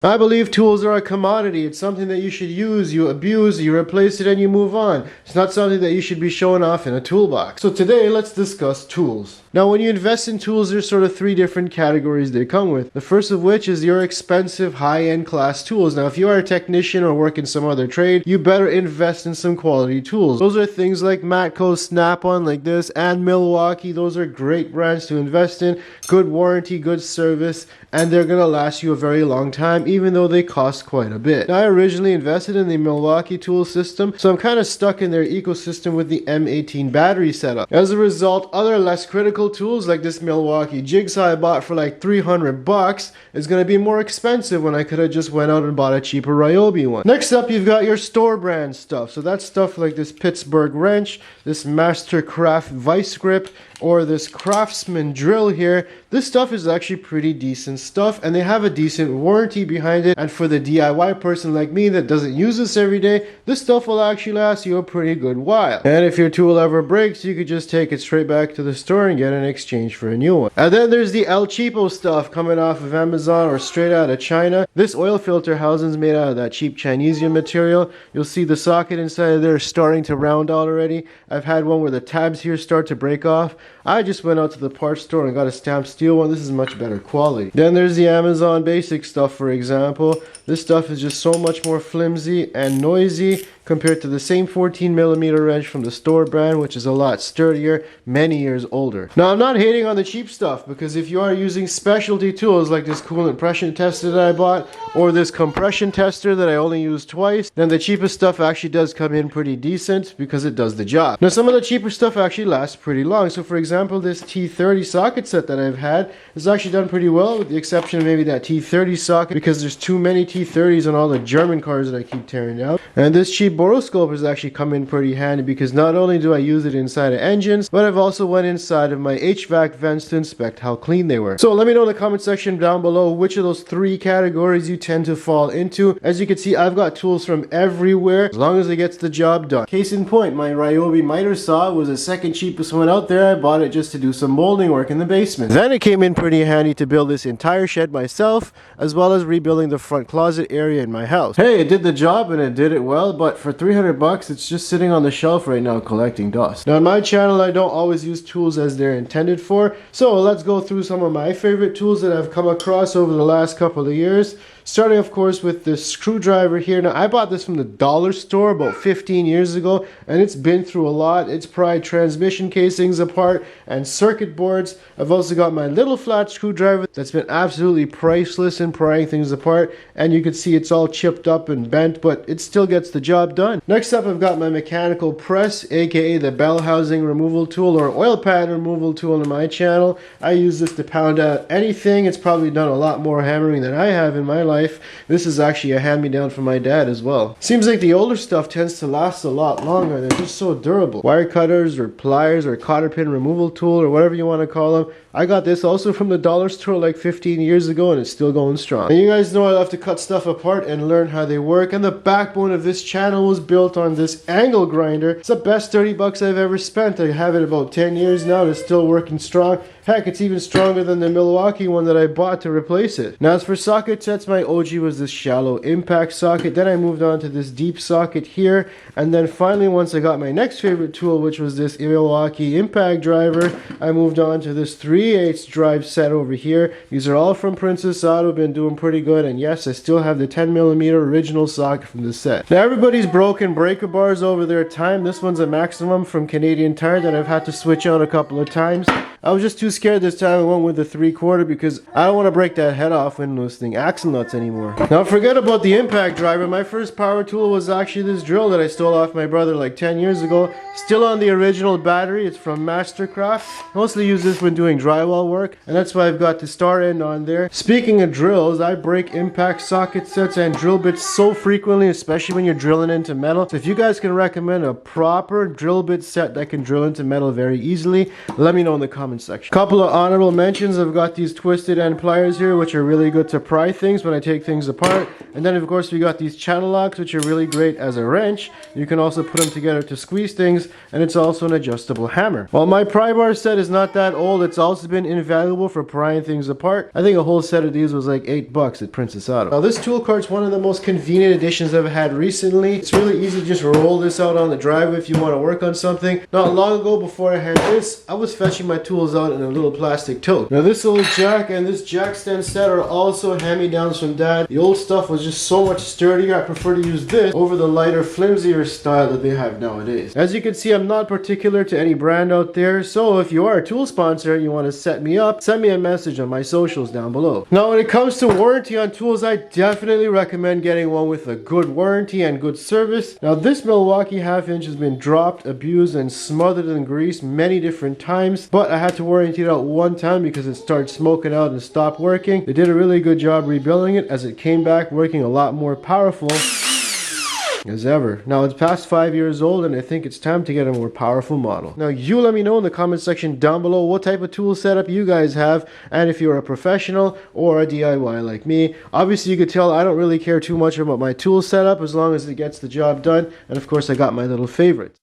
I believe tools are a commodity. It's something that you should use, you abuse, you replace it, and you move on. It's not something that you should be showing off in a toolbox. So today, let's discuss tools. Now, when you invest in tools, there's sort of three different categories they come with. The first of which is your expensive, high-end class tools. Now, if you are a technician or work in some other trade, you better invest in some quality tools. Those are things like Matco, Snap-on like this, and Milwaukee. Those are great brands to invest in. Good warranty, good service, and they're going to last you a very long time, even though they cost quite a bit. Now, I originally invested in the Milwaukee tool system, so I'm kind of stuck in their ecosystem with the M18 battery setup. As a result, other less critical tools like this Milwaukee jigsaw I bought for like $300 is going to be more expensive when I could have just went out and bought a cheaper Ryobi one. Next up, you've got your store brand stuff. So that's stuff like this Pittsburgh wrench, this Mastercraft vice grip, or this Craftsman drill here. This stuff is actually pretty decent stuff, and they have a decent warranty behind it. And for the DIY person like me that doesn't use this every day, this stuff will actually last you a pretty good while. And if your tool ever breaks, you could just take it straight back to the store and get an exchange for a new one. And then there's the El Cheapo stuff coming off of Amazon or straight out of China. This oil filter housing is made out of that cheap Chineseum material. You'll see the socket inside of there starting to round out already. I've had one where the tabs here start to break off. I just went out to the parts store and got a stamped steel one. This is much better quality. Then there's the Amazon basic stuff, for example. This stuff is just so much more flimsy and noisy compared to the same 14mm wrench from the store brand, which is a lot sturdier, many years older. Now, I'm not hating on the cheap stuff, because if you are using specialty tools like this coolant pressure tester that I bought, or this compression tester that I only used twice, then the cheapest stuff actually does come in pretty decent because it does the job. Now, some of the cheaper stuff actually lasts pretty long. So for example, this T30 socket set that I've had has actually done pretty well, with the exception of maybe that T30 socket, because there's too many T30s on all the German cars that I keep tearing down. And this cheap boroscope has actually come in pretty handy, because not only do I use it inside of engines, but I've also went inside of my HVAC vents to inspect how clean they were. So let me know in the comment section down below which of those three categories you tend to fall into. As you can see, I've got tools from everywhere, as long as it gets the job done. Case in point, my Ryobi miter saw was the second cheapest one out there. I bought it just to do some molding work in the basement. Then it came in pretty handy to build this entire shed myself, as well as rebuilding the front closet area in my house. Hey, it did the job and it did it well, but for $300 it's just sitting on the shelf right now collecting dust. Now on my channel, I don't always use tools as they're intended for, so let's go through some of my favorite tools that I've come across over the last couple of years. Starting of course with this screwdriver here. Now I bought this from the dollar store about 15 years ago, and it's been through a lot. It's pried transmission casings apart and circuit boards. I've also got my little flat screwdriver that's been absolutely priceless in prying things apart, and you can see it's all chipped up and bent, but it still gets the job done. Next up, I've got my mechanical press, aka the bell housing removal tool or oil pan removal tool on my channel. I use this to pound out anything. It's probably done a lot more hammering than I have in my life. This is actually a hand-me-down from my dad as well. Seems like the older stuff tends to last a lot longer. They're just so durable. Wire cutters or pliers or cotter pin removal tool or whatever you want to call them. I got this also from the dollar store like 15 years ago, and it's still going strong. And you guys know I love to cut stuff apart and learn how they work, and the backbone of this channel was built on this angle grinder. It's the best 30 bucks I've ever spent. I have it about 10 years now and it's still working strong. Heck, it's even stronger than the Milwaukee one that I bought to replace it. Now as for socket sets, my OG was this shallow impact socket. Then I moved on to this deep socket here, and then finally once I got my next favorite tool, which was this Milwaukee impact driver, I moved on to this 3/8 drive set over here. These are all from Princess Auto, been doing pretty good, and yes, I still have the 10mm original socket from the set. Now everybody's broken breaker bars over their time. This one's a Maximum from Canadian Tire that I've had to switch out a couple of times. I was just too scared this time. I went with the 3/4 because I don't want to break that head off when listening axle nuts anymore. Now forget about the impact driver. My first power tool was actually this drill that I stole off my brother like 10 years ago. Still on the original battery. It's from Mastercraft. Mostly use this when doing drywall work, and that's why I've got the star end on there. Speaking of drills, I break impact socket sets and drill bits so frequently, especially when you're drilling into metal. So if you guys can recommend a proper drill bit set that can drill into metal very easily, let me know in the comments comment section. Couple of honorable mentions, I've got these twisted end pliers here, which are really good to pry things when I take things apart. And then of course we got these channel locks, which are really great as a wrench. You can also put them together to squeeze things, and it's also an adjustable hammer. While my pry bar set is not that old, it's also been invaluable for prying things apart. I think a whole set of these was like $8 at Princess Auto. Now this tool cart's one of the most convenient additions I've had recently. It's really easy to just roll this out on the driveway if you want to work on something. Not long ago, before I had this, I was fetching my tools out in a little plastic tote. Now this little jack and this jack stand set are also hand-me-downs from Dad. The old stuff was just so much sturdier. I prefer to use this over the lighter, flimsier style that they have nowadays. As you can see, I'm not particular to any brand out there, so if you are a tool sponsor and you want to set me up, send me a message on my socials down below. Now when it comes to warranty on tools, I definitely recommend getting one with a good warranty and good service. Now this Milwaukee half-inch has been dropped, abused, and smothered in grease many different times, but I had to warranty it out one time because it started smoking out and stopped working. They did a really good job rebuilding it as it came back working a lot more powerful as ever. Now it's past 5 years old and I think it's time to get a more powerful model. Now you let me know in the comment section down below what type of tool setup you guys have, and if you're a professional or a DIY like me. Obviously you could tell I don't really care too much about my tool setup as long as it gets the job done, and of course I got my little favorites.